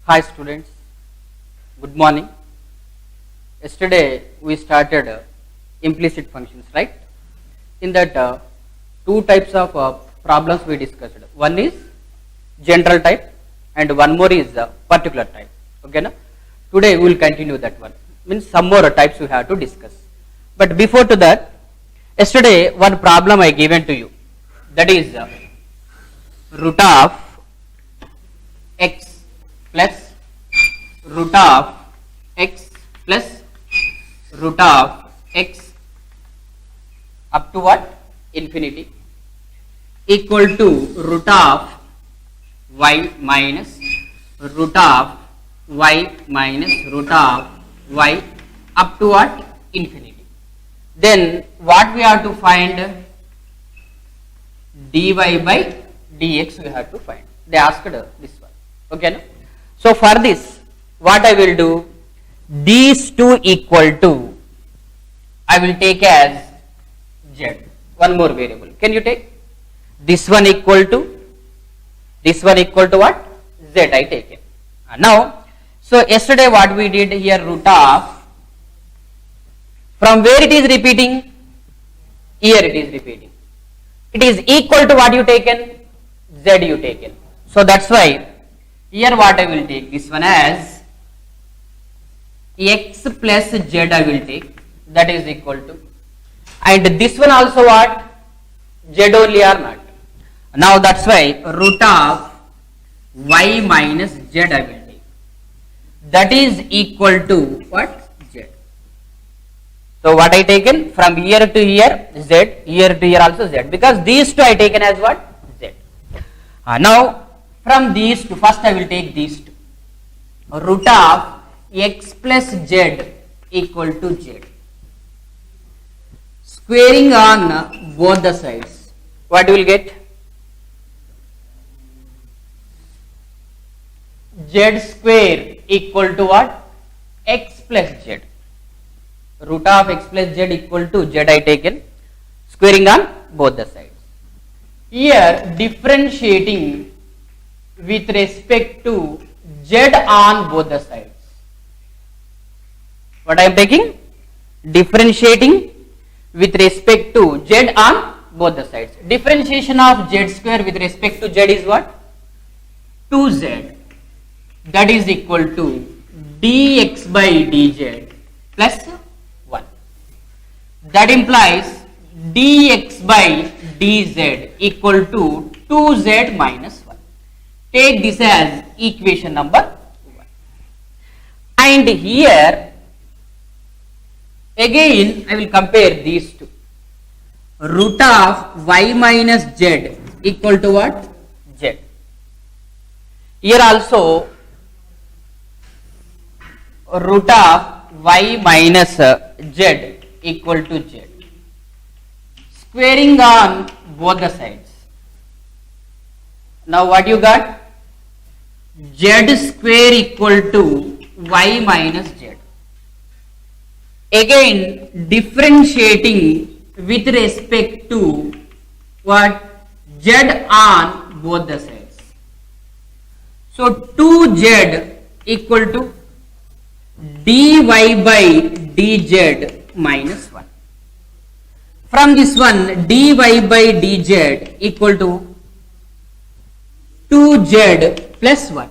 Hi students, good morning. Yesterday we started implicit functions, right? In that two types of problems we discussed. One is general type and one more is particular type. Okay, na? Today we will continue that one. Means some more types we have to discuss. But before to that, yesterday one problem I given to you. That is root of x plus root of x plus root of x up to what? Infinity equal to root of y minus root of y minus root of y up to what? Infinity. Then what we have to find? Dy by dx we have to find. They asked this one. Okay, no? So for this, what I will do? These two equal to, I will take as z. One more variable. Can you take? This one equal to what? Z I take it. Now, so yesterday what we did here, root of, from where it is repeating? Here it is repeating. It is equal to what you taken? Z you taken. So that's why here what I will take? This one as x plus z I will take, that is equal to, and this one also what? Z only or not? Now that's why root of y minus z I will take, that is equal to what? Z. So what I taken? From here to here z, here to here also z, because these two I taken as what? Z. Now from these two, first I will take these two. Root of x plus z equal to z. Squaring on both the sides, what you will get? Z square equal to what? X plus z. Root of x plus z equal to z I taken. Squaring on both the sides. Here differentiating with respect to z on both the sides. What I am taking? Differentiating with respect to z on both the sides. Differentiation of z square with respect to z is what? 2z. That is equal to dx by dz plus 1. That implies dx by dz equal to 2z minus 1. Take this as equation number 1. And here again I will compare these two. Root of y minus z equal to what? Z. Here also root of y minus z equal to z. Squaring on both the sides. Now what you got? Z square equal to y minus z. Again differentiating with respect to what? Z on both the sides. So 2z equal to dy by dz minus 1. From this one, dy by dz equal to 2z plus 1.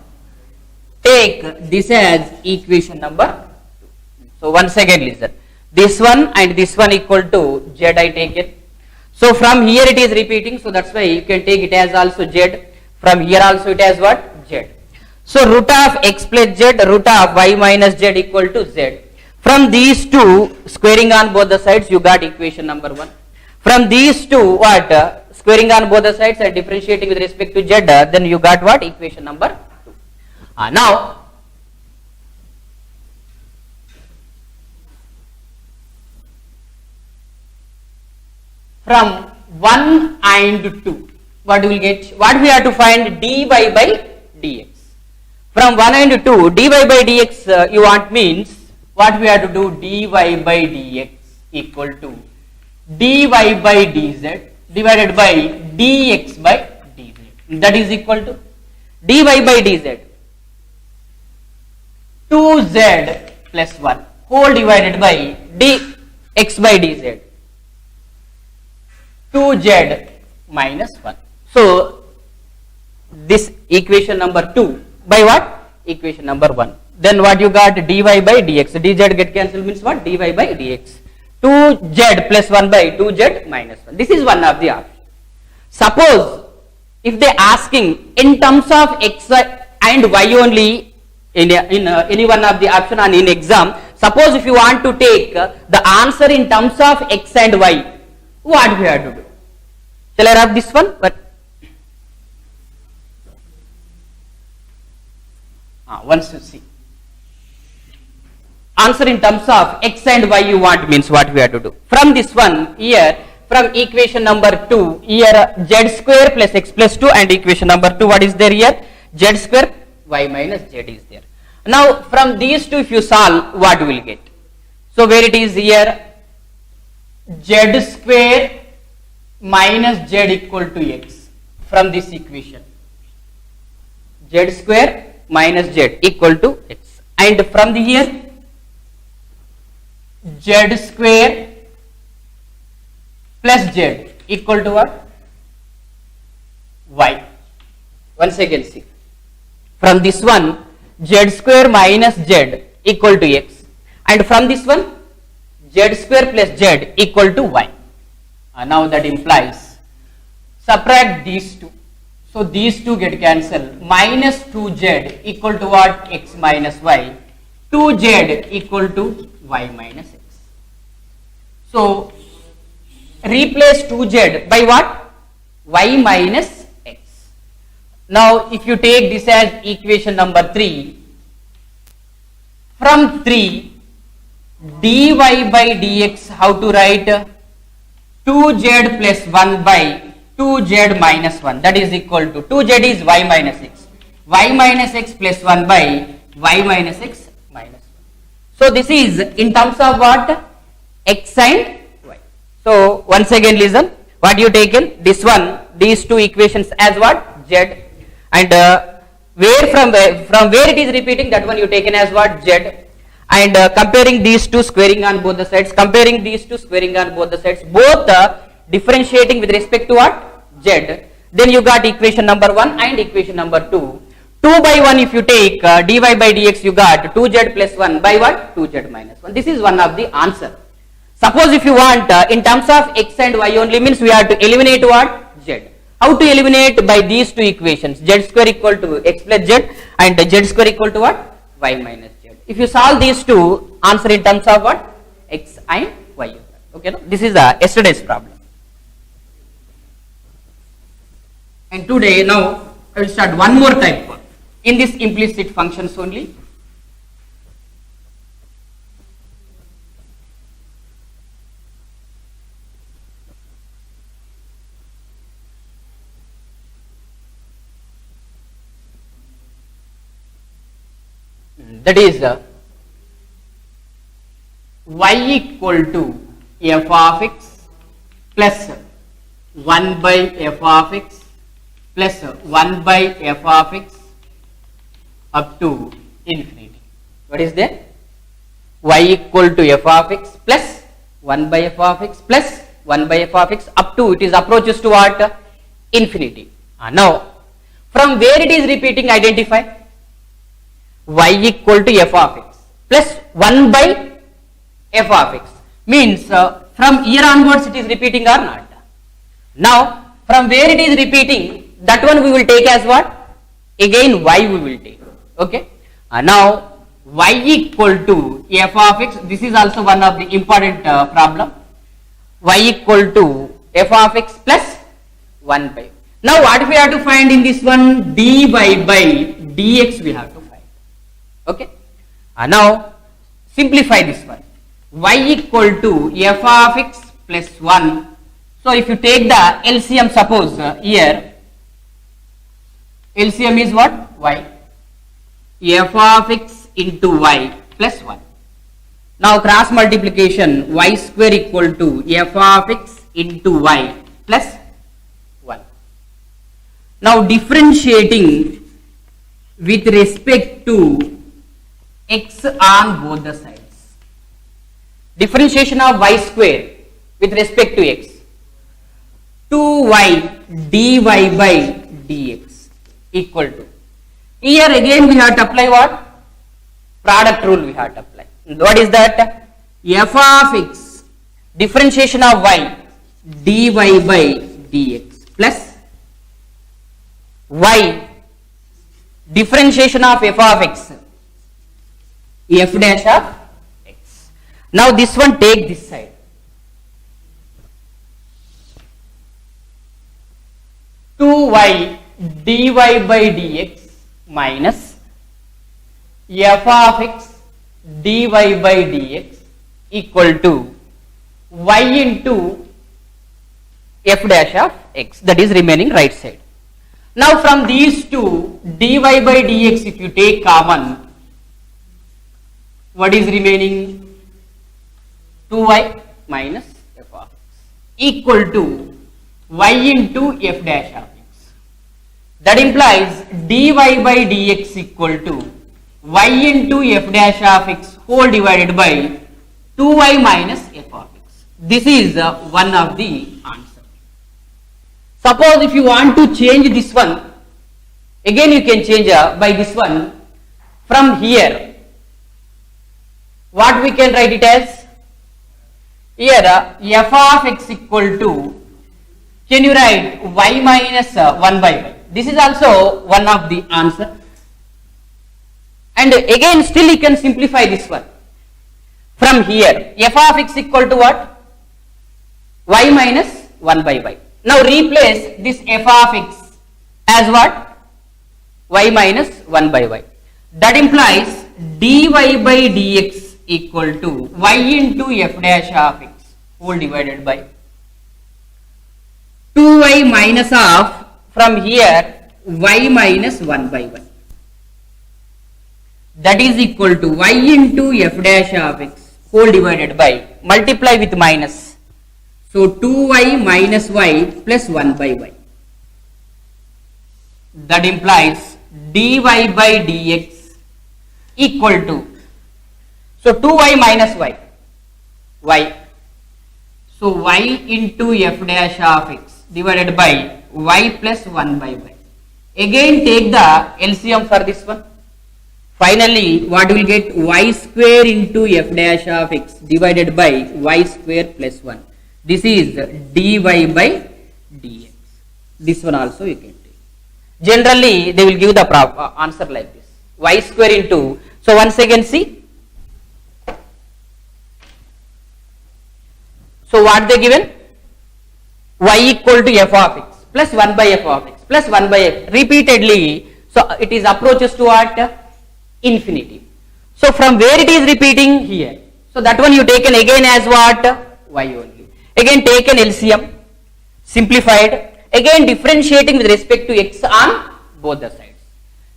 Take this as equation number 2. So once again listen. This one and this one equal to z I take it. So from here it is repeating, so that's why you can take it as also z. From here also it has what? Z. So root of x plus z, root of y minus z equal to z. From these two, squaring on both the sides, you got equation number 1. From these two, what? Squaring on both the sides and differentiating with respect to z, then you got what? Equation number 2. Now, from 1 and 2, what you will get? What we have to find? Dy by dx. From 1 and 2, dy by dx you want means, what we have to do? Dy by dx equal to dy by dz divided by dx by dz. That is equal to dy by dz. 2z plus 1 whole divided by dx by dz, 2z minus 1. So this equation number 2 by what? Equation number 1. Then what you got? Dy by dx, dz get cancelled means what? Dy by dx, 2z plus 1 by 2z minus 1. This is one of the options. Suppose if they asking in terms of x and y only in any one of the option and in exam, suppose if you want to take the answer in terms of x and y, what we have to do? Shall I wrap this one? But once you see answer in terms of x and y you want means what we have to do? From this one here, from equation number 2 here, z square plus x plus 2, and equation number 2 what is there here? Z square y minus z is there. Now from these two if you solve, what we will get? So where it is here, z square minus z equal to x, from this equation z square minus z equal to x, and from the here z square plus z equal to what? Y. Once again see, from this one z square minus z equal to x, and from this one z square plus z equal to y. Now that implies subtract these two, so these two get cancelled, minus 2z equal to what? X minus y, 2z equal to y minus x. So replace 2z by what? Y minus x. Now if you take this as equation number 3, from 3 dy by dx, how to write? 2z plus 1 by 2z minus 1, that is equal to 2z is y minus x, y minus x plus 1 by y minus x minus 1. So this is in terms of what? X and y. So once again listen, what you taken? This one, these two equations as what? Z, and where from where it is repeating, that one you taken as what? Z, and comparing these two, squaring on both the sides, comparing these two, squaring on both the sides, both differentiating with respect to what? Z. Then you got equation number 1 and equation number 2. 2 by 1 if you take dy by dx, you got 2z plus 1 by what? 2z minus 1. This is one of the answer. Suppose if you want in terms of x and y only, means we have to eliminate what? Z. How to eliminate? By these two equations, z square equal to x plus z and z square equal to what? Y minus z. If you solve these two, answer in terms of what? X and y. Okay, no? This is yesterday's problem. And today, now I will start one more type in this implicit functions only. That is y equal to f of x plus 1 by f of x plus 1 by f of x up to infinity. What is that? Y equal to f of x plus 1 by f of x plus 1 by f of x up to, it is approaches to what? Infinity. Now from where it is repeating, identify. Y equal to f of x plus 1 by f of x means from here onwards it is repeating or not. Now from where it is repeating, that one we will take as what? Again y we will take. Okay. Now y equal to f of x, this is also one of the important problem. Y equal to f of x plus 1 by. Now what we have to find in this one? dy by dx we have to find. Okay. Now simplify this one. Y equal to f of x plus 1. So if you take the LCM, suppose here LCM is what? Y. F of x into y plus 1. Now cross multiplication, y square equal to f of x into y plus 1. Now differentiating with respect to x on both the sides. Differentiation of y square with respect to x. 2y dy by dx equal to. Here again we have to apply what? Product rule we have to apply. What is that? F of x differentiation of y dy by dx plus y differentiation of f of x f dash of x. Now this one take this side. Two y dy by dx minus f of x dy by dx equal to y into f dash of x, that is remaining right side. Now from these two dy by dx if you take common, what is remaining? 2y minus f of x equal to y into f dash of x. That implies dy by dx equal to y into f dash of x whole divided by 2y minus f of x. This is one of the answer. Suppose if you want to change this one, again you can change by this one. From here, what we can write it as? Here f of x equal to, can you write y minus 1 by y? This is also one of the answer. And again still you can simplify this one. From here, f of x equal to what? Y minus 1 by y. Now replace this f of x as what? Y minus 1 by y. That implies dy by dx equal to y into f dash of x whole divided by 2y minus of, from here, y minus 1 by y. That is equal to y into f dash of x whole divided by, multiply with minus. So 2y minus y plus 1 by y. That implies dy by dx equal to, so 2y minus y, y. So y into f dash of x divided by y plus 1 by y. Again take the LCM for this one. Finally, what will get? Y square into f dash of x divided by y square plus 1. This is dy by dx. This one also you can take. Generally, they will give the answer like this. Y square into, so once again see. So what they given? Y equal to f of x plus 1 by f of x plus 1 by x repeatedly. So it is approaches to what? Infinity. So from where it is repeating? Here. So that one you taken again as what? Y only. Again taken LCM, simplified, again differentiating with respect to x on both the sides.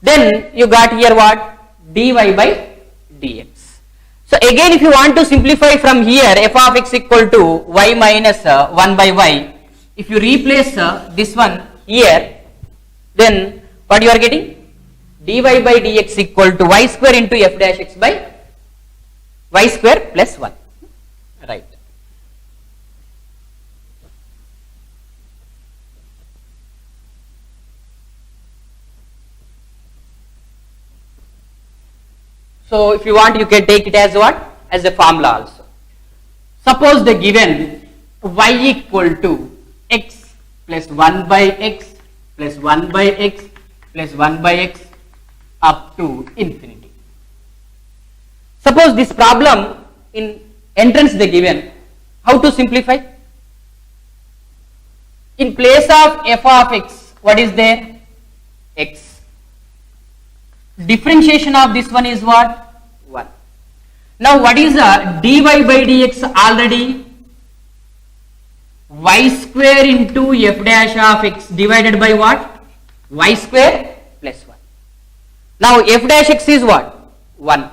Then you got here what? Dy by dx. So again if you want to simplify from here, f of x equal to y minus 1 by y, if you replace this one here, then what you are getting? Dy by dx equal to y square into f dash x by y square plus 1. Right. So if you want, you can take it as what? As a formula also. Suppose the given y equal to x plus 1 by x plus 1 by x plus 1 by x up to infinity. Suppose this problem in entrance they given, how to simplify? In place of f of x, what is there? X. Differentiation of this one is what? 1. Now what is dy by dx already? Y square into f dash of x divided by what? Y square plus 1. Now f dash x is what? 1.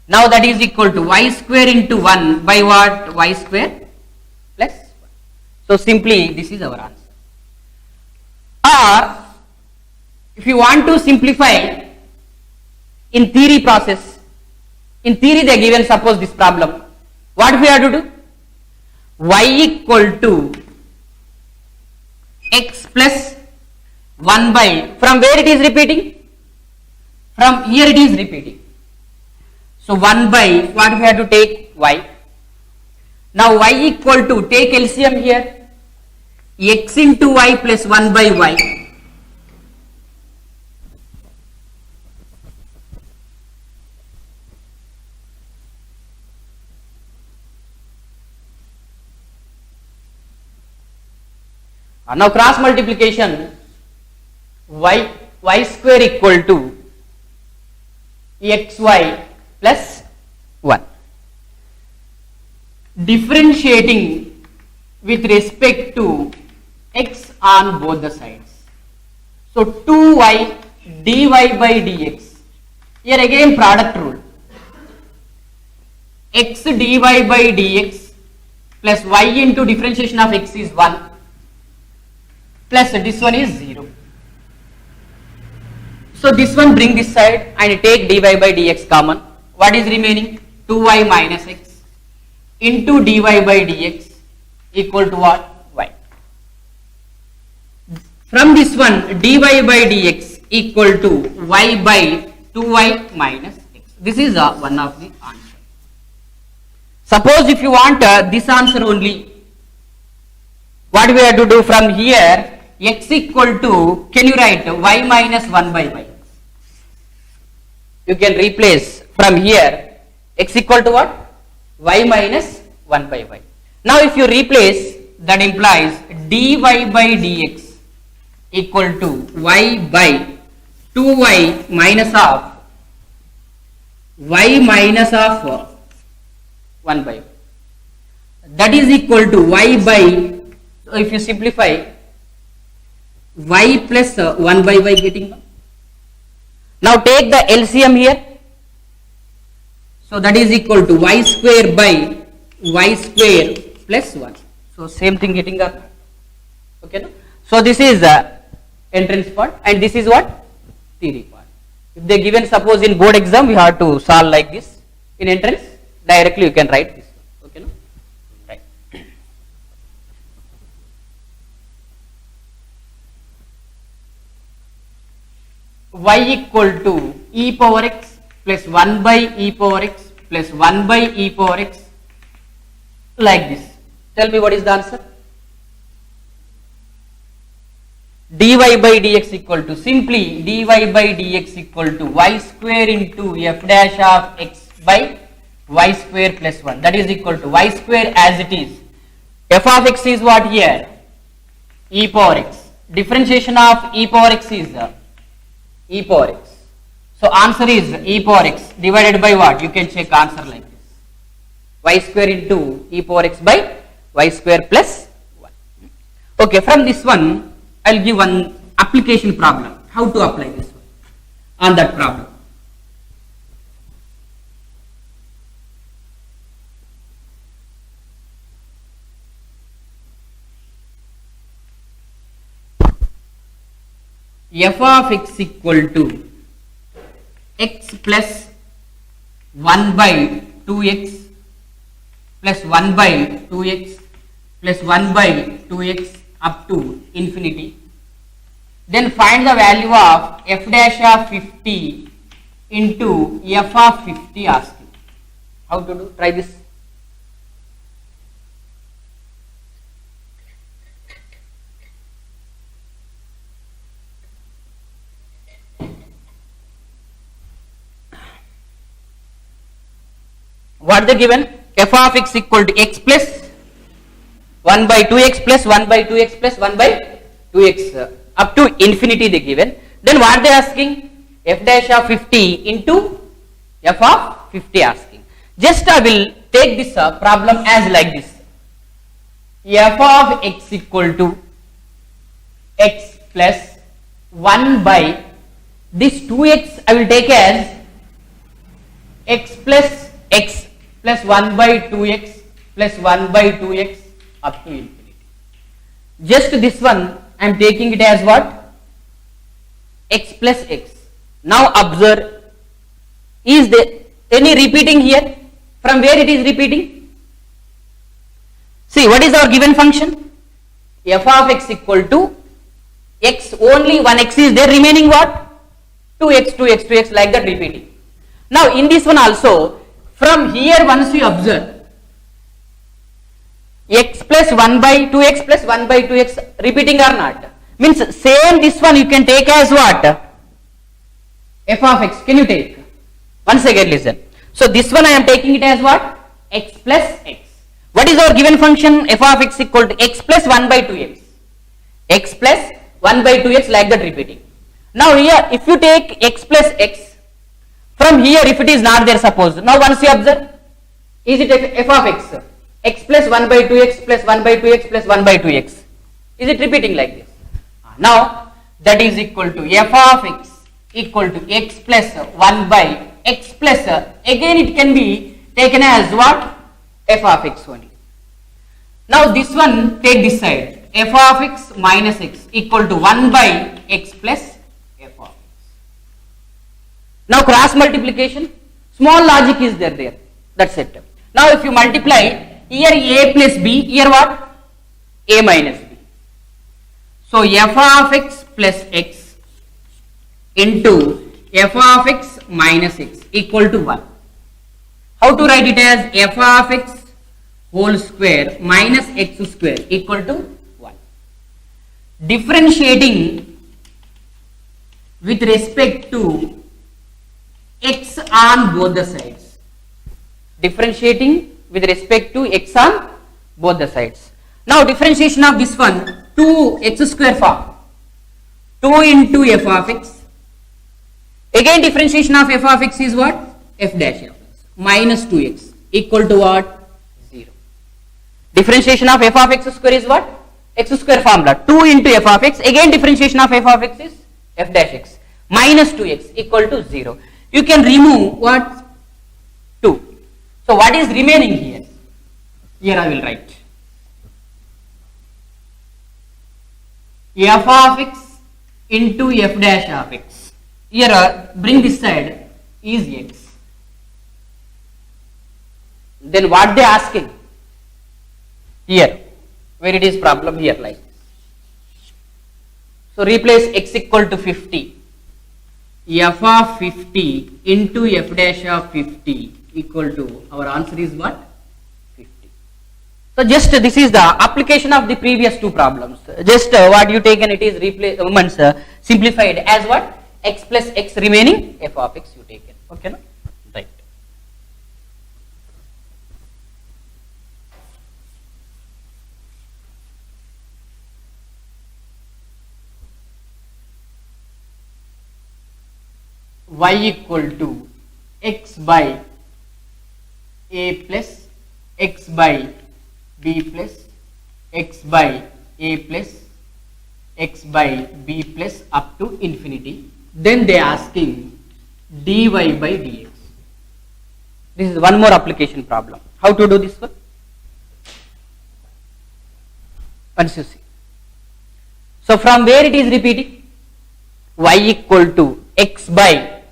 Now that is equal to y square into 1 by what? Y square plus 1. So simply this is our answer. Or if you want to simplify in theory process, In theory they are given, suppose this problem. What we have to do? Y equal to x plus 1 by, from where it is repeating? From here it is repeating. So 1 by, what we have to take? Y. Now y equal to, take LCM here, x into y plus 1 by y. Now cross multiplication, y square equal to xy plus 1. Differentiating with respect to x on both the sides. So 2y dy by dx. Here again product rule. X dy by dx plus y into differentiation of x is 1 plus this one is 0. So this one bring this side and take dy by dx common. What is remaining? 2y minus x into dy by dx equal to what? Y. From this one dy by dx equal to y by 2y minus x. This is one of the answer. Suppose if you want this answer only, what we have to do from here? X equal to, can you write y minus 1 by y? You can replace from here x equal to what? Y minus 1 by y. Now if you replace, that implies dy by dx equal to y by 2y minus of y minus of 1 by y. That is equal to y by, so if you simplify, y plus 1 by y getting. Now take the LCM here. So that is equal to y square by y square plus 1. So same thing getting up. Okay. No? So this is the entrance part and this is what? Theory part. If they given, suppose in board exam we have to solve like this. In entrance directly you can write this. Okay. No? Right. Y equal to e power x plus 1 by e power x plus 1 by e power x, like this. Tell me what is the answer? Dy by dx equal to, simply dy by dx equal to y square into f dash of x by y square plus 1. That is equal to y square as it is. F of x is what here? E power x. Differentiation of e power x is e power x. So answer is e power x divided by what? You can check answer like this. Y square into e power x by y square plus 1. Okay, from this one I will give one application problem. How to apply this one on that problem. F of x equal to x plus 1 by 2x plus 1 by 2x plus 1 by 2x up to infinity. Then find the value of f dash of 50 into f of 50 asking. How to do? Try this. What they given? F of x equal to x plus 1 by 2x plus 1 by 2x plus 1 by 2x up to infinity they given. Then what they asking? F dash of 50 into f of 50 asking. Just I will take this problem as like this. F of x equal to x plus 1 by this 2x I will take as x plus x plus 1 by 2x plus 1 by 2x up to infinity. Just this one I am taking it as what? X plus x. Now observe, is there Any repeating here? From where it is repeating? See, what is our given function? F of x equal to x, only one x is there, remaining what? 2x, 2x, 2x, like that repeating. Now in this one also, from here once you observe, x plus 1 by 2x plus 1 by 2x repeating or not? Means same this one you can take as what? F of x. Can you take? Once again listen. So this one I am taking it as what? X plus x. What is our given function? F of x equal to x plus 1 by 2x. X plus 1 by 2x, like that repeating. Now here if you take x plus x, from here if it is not there, suppose, now once you observe, is it f of x? X plus 1 by 2x plus 1 by 2x plus 1 by 2x. Is it repeating like this? Now that is equal to f of x equal to x plus 1 by x plus, again it can be taken as what? F of x only. Now this one take this side, f of x minus x equal to 1 by x plus f of x. Now cross multiplication, small logic is there, that's it. Now if you multiply, here a plus b, here what? A minus b. So f of x plus x into f of x minus x equal to 1. How to write it as f of x whole square minus x square equal to 1. Differentiating with respect to x on both the sides. Differentiating with respect to x on both the sides. Now differentiation of this one, 2x square form, 2 into f of x. Again differentiation of f of x is what? F dash of x minus 2x equal to what? 0. Differentiation of f of x square is what? X square formula, 2 into f of x. Again differentiation of f of x is f dash x minus 2x equal to 0. You can remove what? 2. So what is remaining here? Here I will write f of x into f dash of x. Here bring this side is x. Then what they asking? Here, where it is problem here like this. So replace x equal to 50. F of 50 into f dash of 50 equal to, our answer is what? 50. So just this is the application of the previous two problems. Just what you take and it is replace simplified as what? X plus x remaining f of x you take it. Okay, no? Right. Y equal to x by a plus x by b plus x by a plus x by b plus up to infinity. Then they are asking dy by dx. This is one more application problem. How to do this one? Once you see. So from where it is repeating? Y equal to x by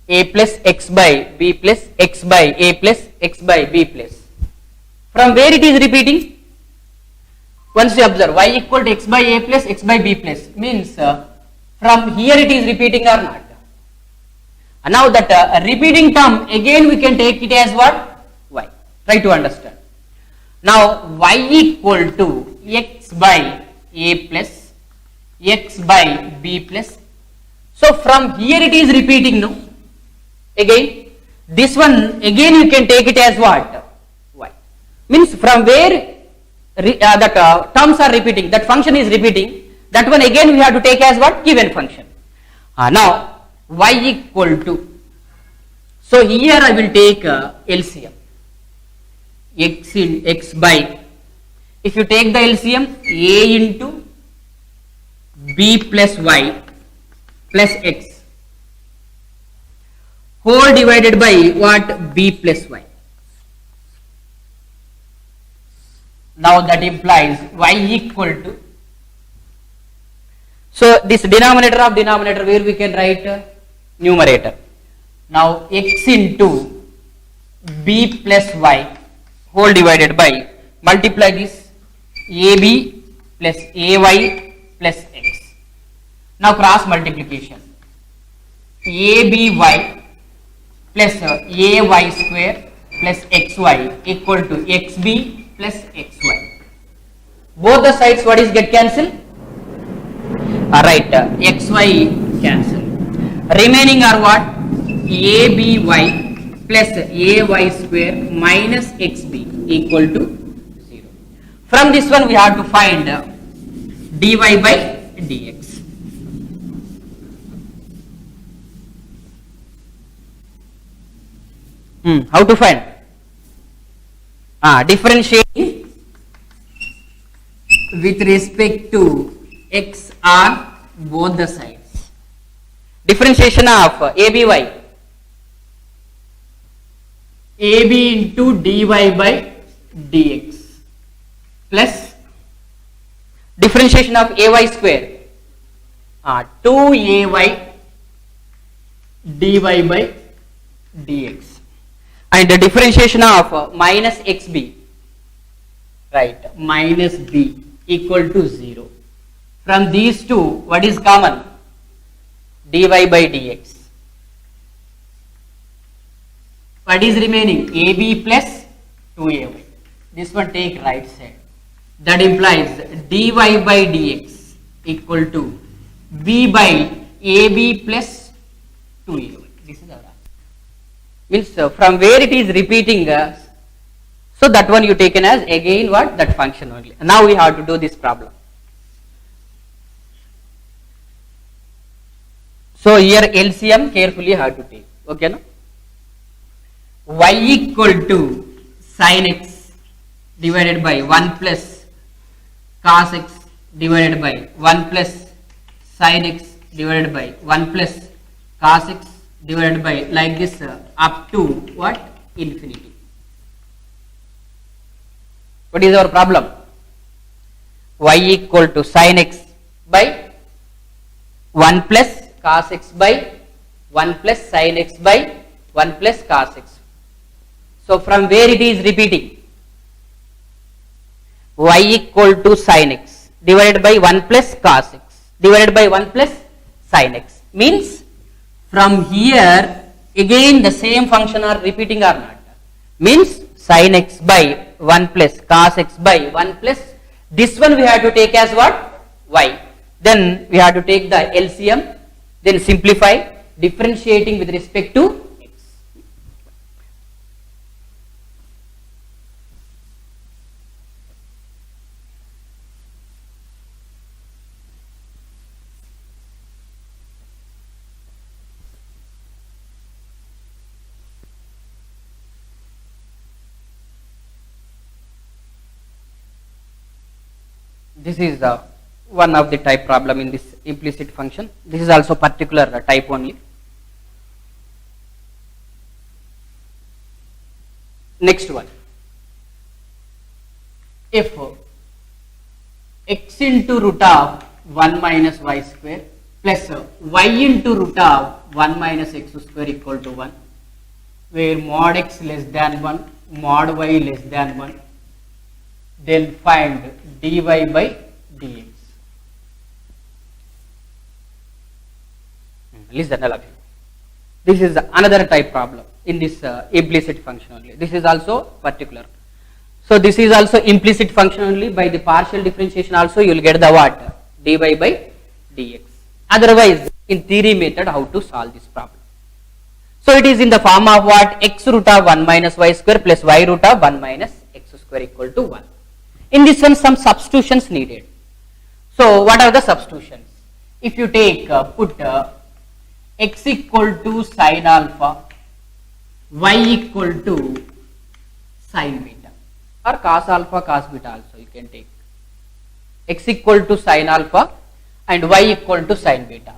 a plus x by b plus x by a plus x by b plus. From where it is repeating? Once you observe y equal to x by a plus x by b plus means from here it is repeating or not. Now that repeating term again we can take it as what? Y. Try to understand. Now y equal to x by a plus x by b plus. So from here it is repeating, no? Again this one again you can take it as what? Y. Means from where that terms are repeating, that function is repeating, that one again we have to take as what? Given function. Now y equal to, so here I will take LCM x in x by, if you take the LCM, a into b plus y plus x whole divided by what? B plus y. Now that implies y equal to, so this denominator of denominator where we can write numerator, Now x into b plus y whole divided by, multiply this ab plus ay plus x. Now cross multiplication, aby plus ay square plus xy equal to xb plus xy. Both the sides what is get cancelled? Right, xy cancel. Remaining are what? aby plus ay square minus xb equal to 0. From this one we have to find dy by dx. How to find? Differentiating with respect to x on both the sides. Differentiation of aby. ab into dy by dx plus differentiation of ay square, 2ay dy by dx, and the differentiation of minus xb, right, minus b equal to 0. From these two what is common? dy by dx. What is remaining? ab plus 2ay. This one take right side. That implies dy by dx equal to b by ab plus 2ay. This is our answer. Means from where it is repeating, so that one you taken as again what? That function only. Now we have to do this problem. So here LCM carefully have to take. Okay, no? Y equal to sin x divided by 1 plus cos x divided by 1 plus sin x divided by 1 plus cos x divided by, like this, up to what? Infinity. What is our problem? Y equal to sin x by 1 plus cos x by 1 plus sin x by 1 plus cos x. So from where it is repeating? Y equal to sin x divided by 1 plus cos x divided by 1 plus sin x. Means from here again the same function are repeating or not? Means sin x by 1 plus cos x by 1 plus, this one we have to take as what? Y. Then we have to take the LCM, then simplify, differentiating with respect to x. This is one of the type problem in this implicit function. This is also particular type only. Next one. If x into root of 1 minus y square plus y into root of 1 minus x square equal to 1, where mod x less than 1, mod y less than 1, then find dy by dx. Listen, this is another type problem in this implicit function only. This is also particular. So this is also implicit function only. By the partial differentiation also you will get the what? Dy by dx. Otherwise in theory method how to solve this problem. So it is in the form of what? X root of 1 minus y square plus y root of 1 minus x square equal to 1. In this one some substitutions needed. So what are the substitutions? If you take put x equal to sin alpha, y equal to sin beta, or cos alpha cos beta also you can take. X equal to sin alpha and y equal to sin beta.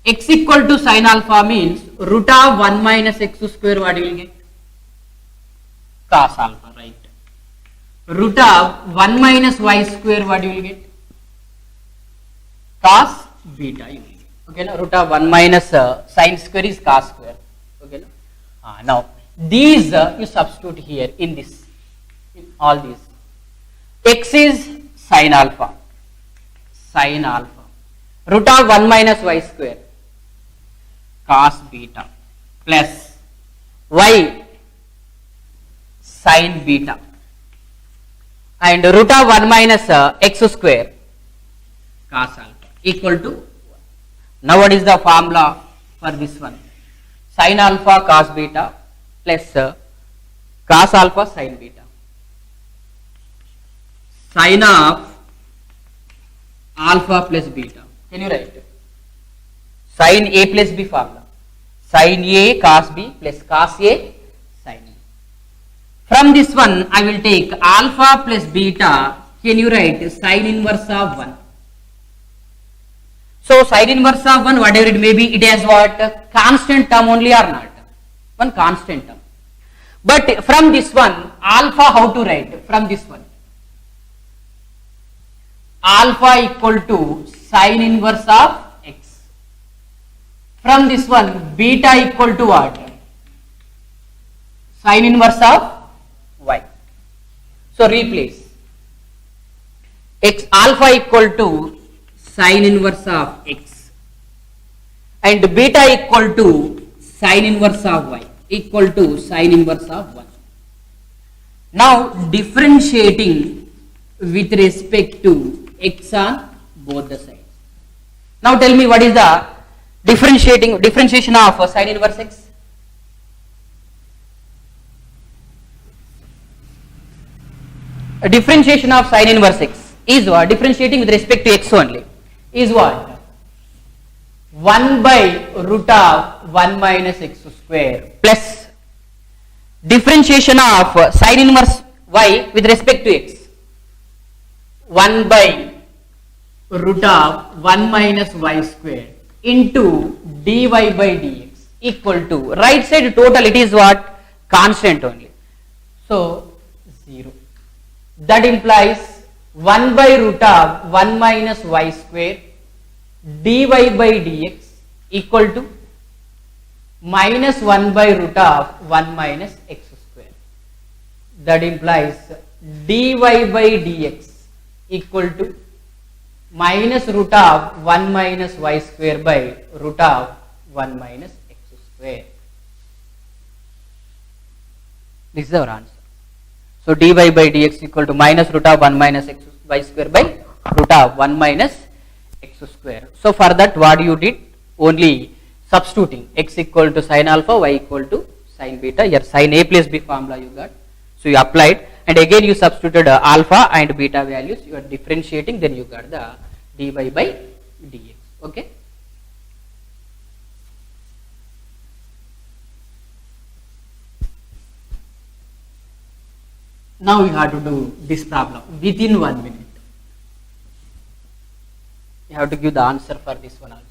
X equal to sin alpha means root of 1 minus x square, what you will get? Cos alpha, right? Root of 1 minus y square, what you will get? Cos beta you will get. Okay, now root of 1 minus sin square is cos square. Okay. Now these you substitute here in this, in all these. X is sin alpha, root of 1 minus y square cos beta plus y sin beta and root of 1 minus x square cos alpha equal to 1. Now what is the formula for this one? Sin alpha cos beta plus cos alpha sin beta. Sin of alpha plus beta. Can you write? Sin A plus B formula. Sin A cos B plus cos A sin B. From this one, I will take alpha plus beta. Can you write sin inverse of 1? So sin inverse of 1, whatever it may be, it has what? Constant term only or not? One constant term. But from this one, alpha how to write? From this one. Alpha equal to sin inverse of x. From this one, beta equal to what? Sin inverse of y. So replace x alpha equal to sin inverse of x and beta equal to sin inverse of y equal to sin inverse of 1. Now differentiating with respect to x on both the sides. Now tell me what is the differentiation of sin inverse x? A differentiation of sin inverse x is what? Differentiating with respect to x only is what? 1 by root of 1 minus x square plus differentiation of sin inverse y with respect to x 1 by root of 1 minus y square into dy by dx equal to right side total, it is what? Constant only. So 0. That implies 1 by root of 1 minus y square dy by dx equal to minus 1 by root of 1 minus x square. That implies dy by dx equal to minus root of 1 minus y square by root of 1 minus x square. This is our answer. So dy by dx equal to minus root of 1 minus x y square by root of 1 minus x square. So for that what you did? Only substituting x equal to sin alpha, y equal to sin beta. Your sin A plus B formula you got. So you applied and again you substituted alpha and beta values. You are differentiating, then you got the dy by dx. Okay. Now we have to do this problem within 1 minute. You have to give the answer for this one also.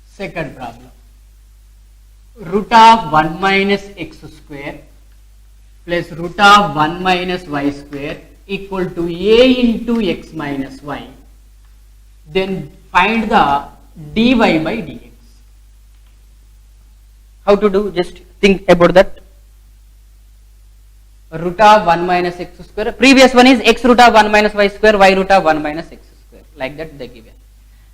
Second problem. Root of 1 minus x square plus root of 1 minus y square equal to a into x minus y. Then find the dy by dx. How to do? Just think about that. Root of 1 minus x square. Previous one is x root of 1 minus y square, y root of 1 minus x square. Like that they given.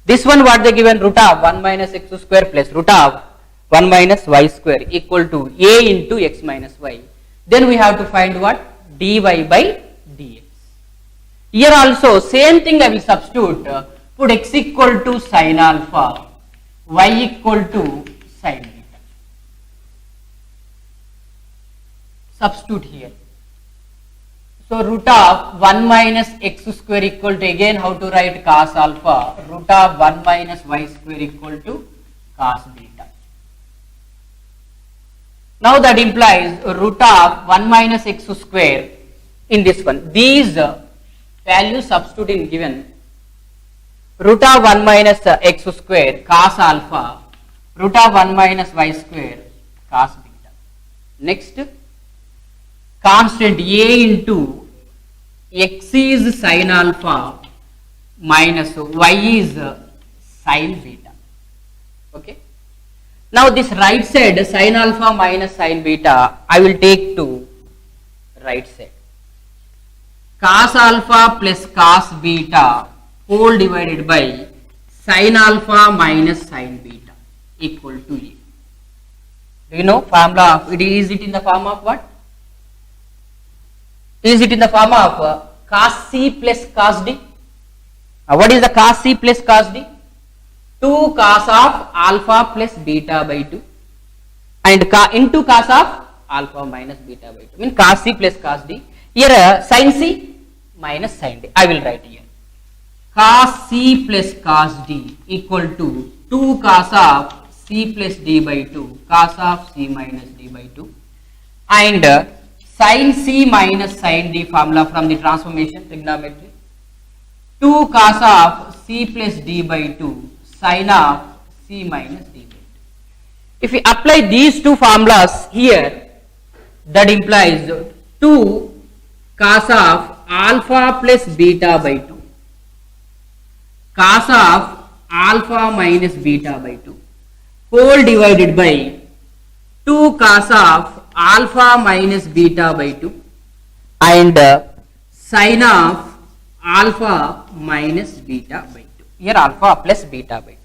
This one what they given? Root of 1 minus x square plus root of 1 minus y square equal to a into x minus y. Then we have to find what? Dy by dx. Here also same thing I will substitute. Put x equal to sin alpha, y equal to sin beta. Substitute here. So root of 1 minus x square equal to, again how to write cos alpha, root of 1 minus y square equal to cos beta. Now that implies root of 1 minus x square in this one. These values substitute in given. Root of 1 minus x square cos alpha, root of 1 minus y square cos beta. Next, constant a into x is sin alpha minus y is sin beta. Okay. Now this right side sin alpha minus sin beta I will take to right side. Cos alpha plus cos beta whole divided by sin alpha minus sin beta equal to A. Do you know formula of it? Is it in the form of what? Is it in the form of cos C plus cos D? What is the cos C plus cos D? 2 cos of alpha plus beta by 2 and into cos of alpha minus beta by 2 means cos C plus cos D. Here sin C minus sin D. I will write here cos C plus cos D equal to 2 cos of C plus D by 2 cos of C minus D by 2 and sin C minus sin D formula from the transformation trigonometry 2 cos of C plus D by 2 sin of C minus D by 2. If we apply these two formulas here, that implies 2 cos of alpha plus beta by 2 cos of alpha minus beta by 2 whole divided by 2 cos of alpha minus beta by 2 and sin of alpha minus beta by 2. Here alpha plus beta by 2.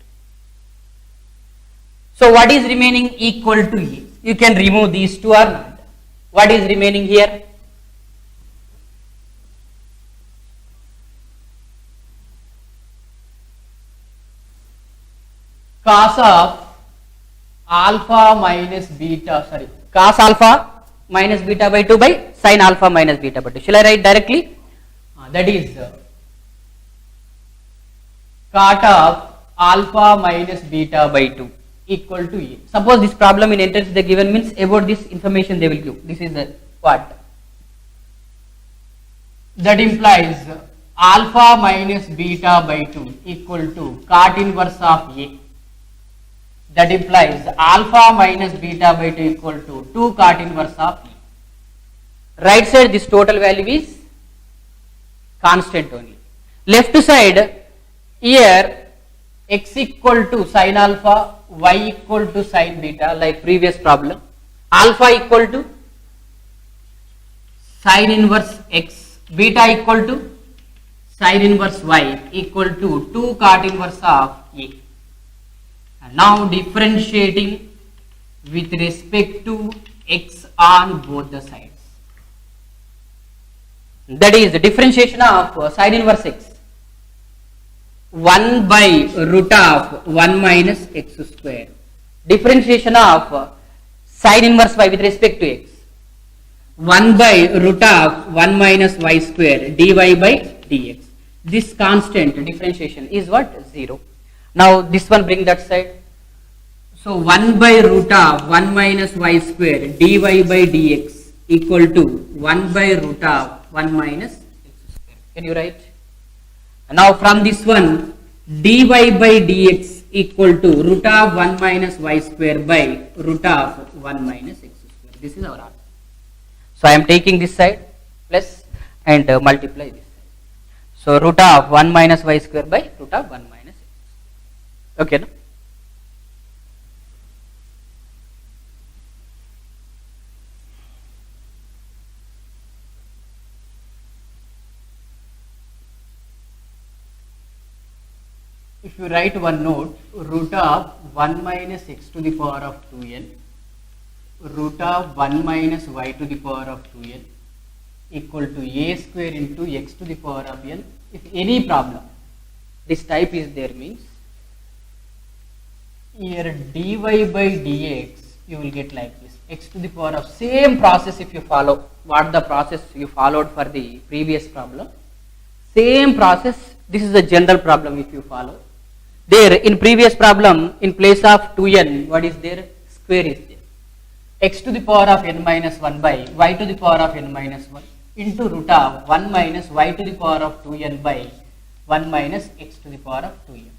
So what is remaining equal to A? You can remove these two or not. What is remaining here? Cos of alpha minus beta, cos alpha minus beta by 2 by sin alpha minus beta by 2. Shall I write directly? That is cot of alpha minus beta by 2 equal to A. Suppose this problem in entrance they given means about this information they will give. This is the what? That implies alpha minus beta by 2 equal to cot inverse of A. That implies alpha minus beta by 2 equal to 2 cot inverse of A. Right side this total value is constant only. Left side here x equal to sin alpha, y equal to sin beta like previous problem. Alpha equal to sin inverse x, beta equal to sin inverse y equal to 2 cot inverse of A. And now differentiating with respect to x on both the sides. That is the differentiation of sin inverse x. 1 by root of 1 minus x square. Differentiation of sin inverse y with respect to x. 1 by root of 1 minus y square dy by dx. This constant differentiation is what? 0. Now this one bring that side. So 1 by root of 1 minus y square dy by dx equal to 1 by root of 1 minus x square. Can you write? Now from this one dy by dx equal to root of 1 minus y square by root of 1 minus x square. This is our answer. So I am taking this side plus and multiply this side. So root of 1 minus y square by root of 1 minus x. Okay, no? If you write one note, root of 1 minus x to the power of 2n, root of 1 minus y to the power of 2n equal to a square into x to the power of n. If any problem, this type is there means, here dy by dx, you will get like this, x to the power of, same process if you follow, what the process you followed for the previous problem, same process, this is the general problem if you follow. There in previous problem, in place of 2n, what is there? Square is there. X to the power of n minus 1 by y to the power of n minus 1 into root of 1 minus y to the power of 2n by 1 minus x to the power of 2n.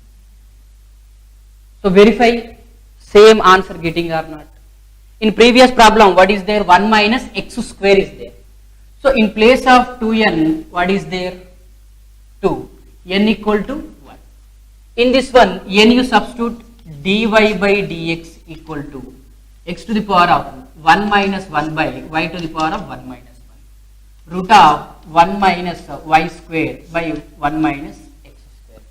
So verify same answer getting or not. In previous problem, what is there? 1 minus x square is there. So in place of 2n, what is there? 2. N equal to 1. In this one, n you substitute dy by dx equal to x to the power of 1 minus 1 by y to the power of 1 minus 1 root of 1 minus y square by 1 minus x square.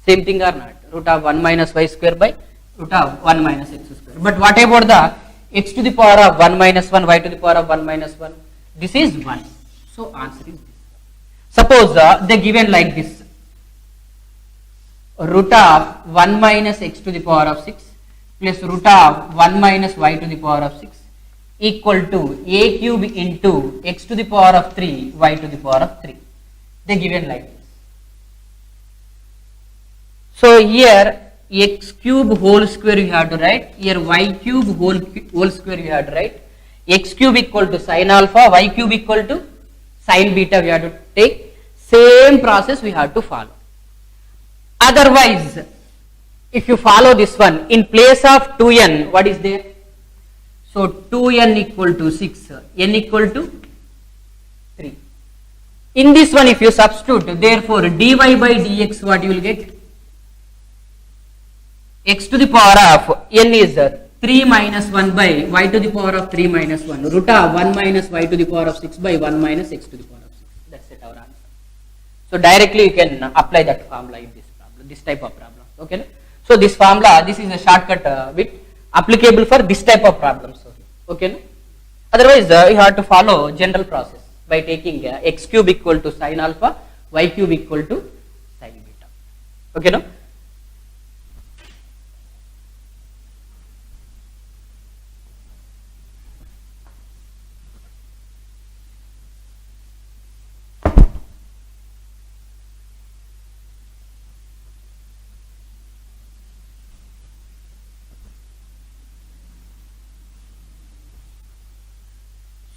Same thing or not? Root of 1 minus y square by root of 1 minus x square. But what about the x to the power of 1 minus 1, y to the power of 1 minus 1? This is 1. So answer is this. Suppose they given like this. Root of 1 minus x to the power of 6 plus root of 1 minus y to the power of 6 equal to a cube into x to the power of 3, y to the power of 3. They given like this. So here x cube whole square you have to write, here y cube whole square you have to write, x cube equal to sin alpha, y cube equal to sin beta we have to take, same process we have to follow. Otherwise, if you follow this one, in place of 2n, what is there? So 2n equal to 6, n equal to 3. In this one, if you substitute, therefore dy by dx, what you will get? X to the power of n is 3 minus 1 by y to the power of 3 minus 1, root of 1 minus y to the power of 6 by 1 minus x to the power of 6. That's it, our answer. So directly you can apply that formula in this problem, this type of problem. Okay. So this formula, this is a shortcut bit applicable for this type of problems. Okay. Otherwise, you have to follow general process by taking x cube equal to sin alpha, y cube equal to sin beta. Okay, no?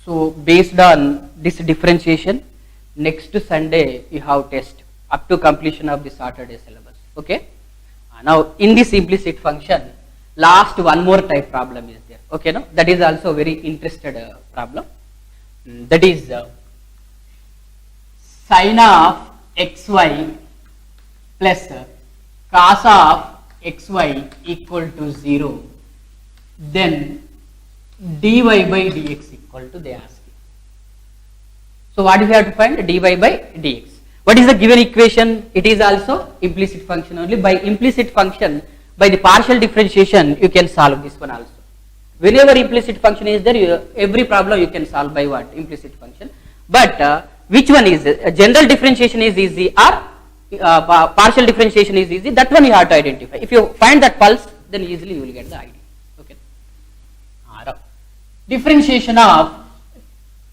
So based on this differentiation, next Sunday you have test up to completion of the Saturday syllabus. Okay. Now in this implicit function, last one more type problem is there. Okay, no? That is also very interested problem. That is sin of xy plus cos of xy equal to 0. Then dy by dx equal to they asking. So what do we have to find? Dy by dx. What is the given equation? It is also implicit function only. By implicit function, by the partial differentiation, you can solve this one also. Whenever implicit function is there, every problem you can solve by what? Implicit function. But which one is general differentiation is easy or partial differentiation is easy? That one you have to identify. If you find that pulse, then easily you will get the idea. Differentiation of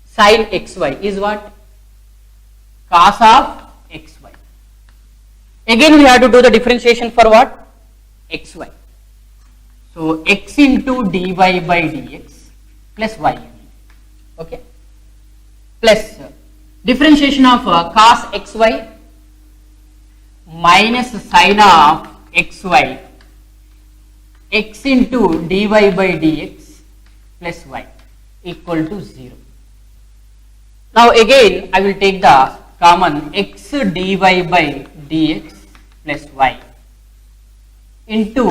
sin xy is what? Cos of xy. Again we have to do the differentiation for what? Xy. So x into dy by dx plus y. Okay. Plus differentiation of cos xy minus sin of xy, x into dy by dx plus y equal to 0. Now again I will take the common x dy by dx plus y into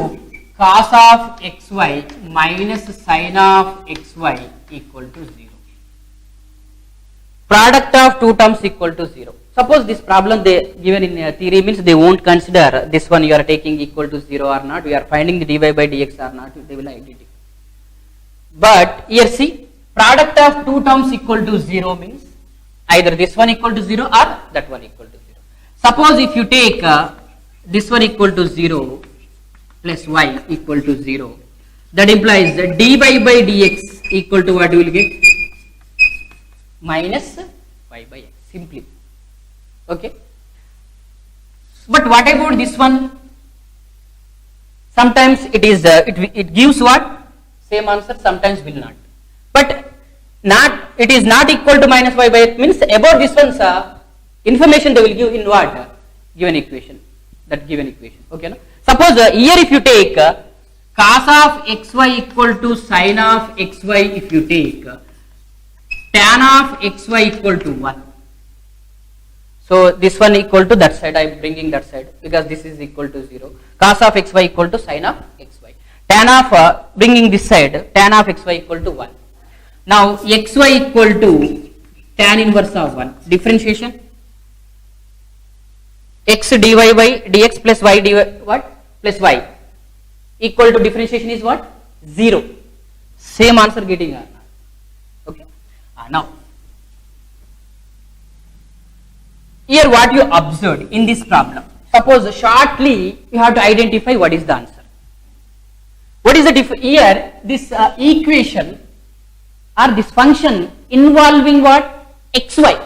cos of xy minus sin of xy equal to 0. Product of two terms equal to 0. Suppose this problem they given in theory means they won't consider this one you are taking equal to 0 or not. We are finding the dy by dx or not. They will identify. But here see, product of two terms equal to 0 means either this one equal to 0 or that one equal to 0. Suppose if you take this one equal to 0 plus y equal to 0, that implies that dy by dx equal to what you will get? Minus y by x, simply. Okay. But what about this one? Sometimes it is it gives what? Same answer, sometimes will not. But it is not equal to minus y by x means about this one's information they will give in what? Given equation. That given equation. Okay. No? Suppose here if you take cos of xy equal to sin of xy, if you take tan of xy equal to 1. So this one equal to that side, I am bringing that side because this is equal to 0. Cos of xy equal to sin of xy. Tan of bringing this side, tan of xy equal to 1. Now xy equal to tan inverse of 1. Differentiation. X dy by dx plus y dy what? Plus y equal to differentiation is what? 0. Same answer getting. Okay. Now here what you observed in this problem, suppose shortly you have to identify what is the answer. What is the here this equation or this function involving what? Xy,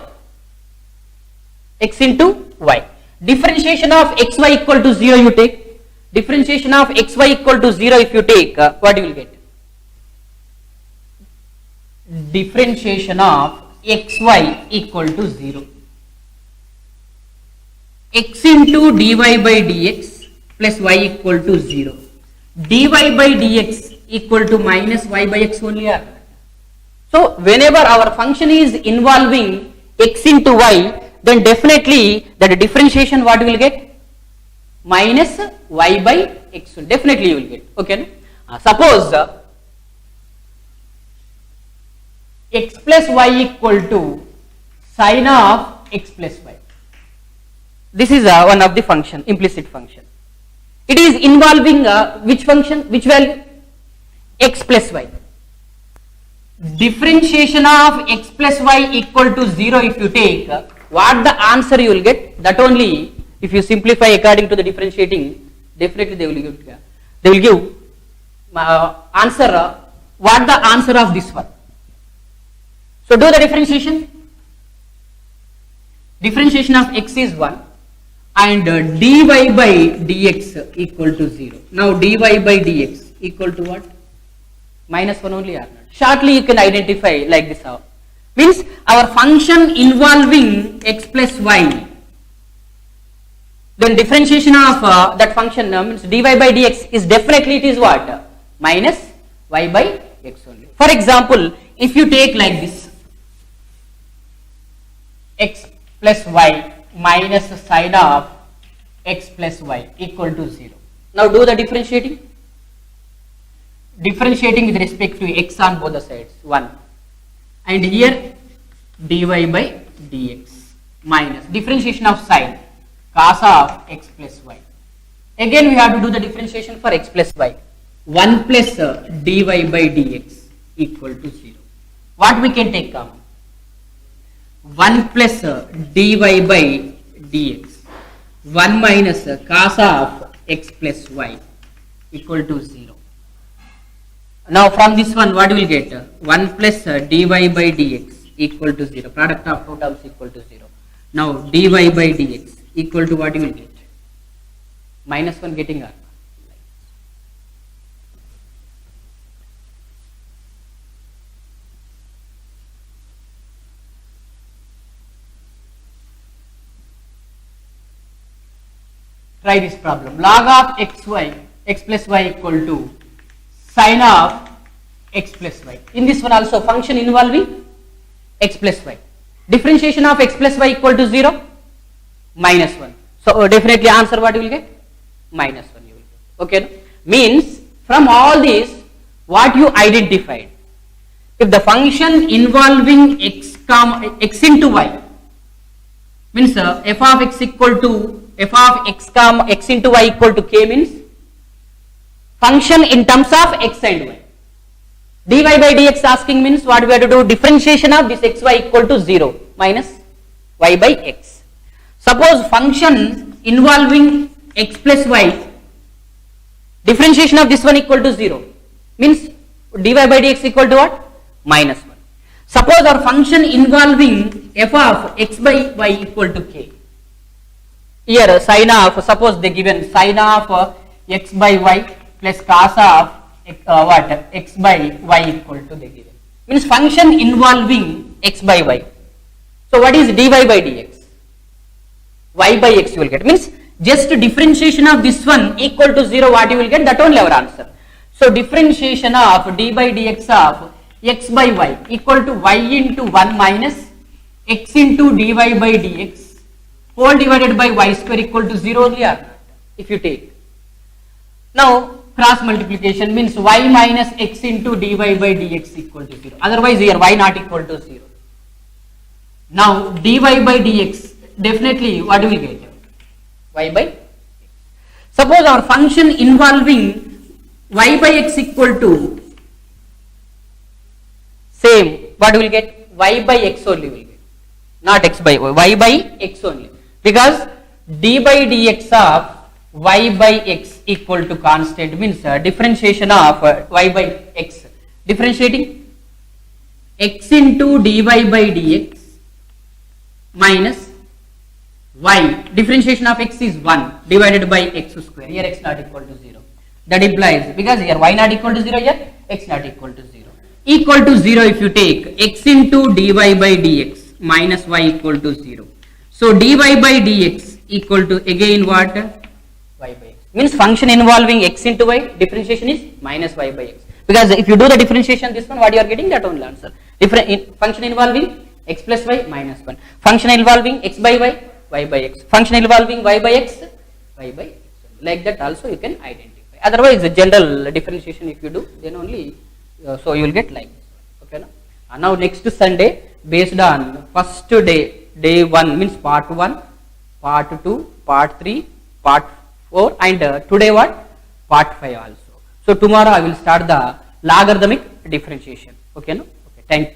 x into y. Differentiation of xy equal to 0 you take. Differentiation of xy equal to 0 if you take, what you will get? Differentiation of xy equal to 0. X into dy by dx plus y equal to 0. Dy by dx equal to minus y by x only. So whenever our function is involving x into y, then definitely that differentiation what we will get? Minus y by x. Definitely you will get. Okay. Suppose x plus y equal to sin of x plus y. This is one of the function, implicit function. It is involving which function, which value? X plus y. Differentiation of x plus y equal to 0 if you take, what the answer you will get? That only if you simplify according to the differentiating, definitely they will give answer, what the answer of this one. So do the differentiation. Differentiation of x is 1. And dy by dx equal to 0. Now dy by dx equal to what? Minus 1 only or not? Shortly you can identify like this. How? Means our function involving x plus y. Then differentiation of that function means dy by dx is definitely it is what? Minus y by x only. For example, if you take like this, x plus y minus sin of x plus y equal to 0. Now do the differentiating. Differentiating with respect to x on both the sides, 1. And here dy by dx minus differentiation of sin cos of x plus y. Again we have to do the differentiation for x plus y. 1 plus dy by dx equal to 0. What we can take common? 1 plus dy by dx, 1 minus cos of x plus y equal to 0. Now from this one what we will get? 1 plus dy by dx equal to 0. Product of two terms equal to 0. Now dy by dx equal to what you will get? Minus 1 getting r. Try this problem. Log of xy, x plus y equal to sin of x plus y. In this one also function involving x plus y. Differentiation of x plus y equal to 0, minus 1. So definitely answer what you will get? Minus 1 you will get. Okay. Means from all these what you identified, if the function involving x into y means f of x equal to f of x into y equal to k means function in terms of x and y. Dy by dx asking means what we have to do? Differentiation of this xy equal to 0 minus y by x. Suppose function involving x plus y, differentiation of this one equal to 0 means dy by dx equal to what? Minus 1. Suppose our function involving f of x by y equal to k. Here sin of, suppose they given sin of x by y plus cos of x by y equal to they given. Means function involving x by y. So what is dy by dx? Y by x you will get. Means just differentiation of this one equal to 0 what you will get, that only our answer. So differentiation of d by dx of x by y equal to y into 1 minus x into dy by dx whole divided by y square equal to 0 only or not? If you take. Now cross multiplication means y minus x into dy by dx equal to 0. Otherwise here y not equal to 0. Now dy by dx, definitely what do we get? Y by x. Suppose our function involving y by x equal to same, what we will get? Y by x only will get, not x by y by x only, because d by dx of y by x equal to constant means differentiation of y by x, differentiating x into dy by dx minus y, differentiation of x is 1 divided by x square, here x not equal to 0. That implies, because here y not equal to 0, here x not equal to 0. Equal to 0 if you take x into dy by dx minus y equal to 0. So dy by dx equal to again what? Y by x. Means function involving x into y, differentiation is minus y by x. Because if you do the differentiation, this one what you are getting, that only answer. Function involving x plus y minus 1. Function involving x by y, y by x. Function involving y by x, y by x. Like that also you can identify. Otherwise the general differentiation if you do, then only so you will get like this. Okay, now? Now next Sunday, based on first day 1 means part 1, part 2, part 3, part 4, and today what? Part 5 also. So tomorrow I will start the logarithmic differentiation. Okay, no? Okay, thank you.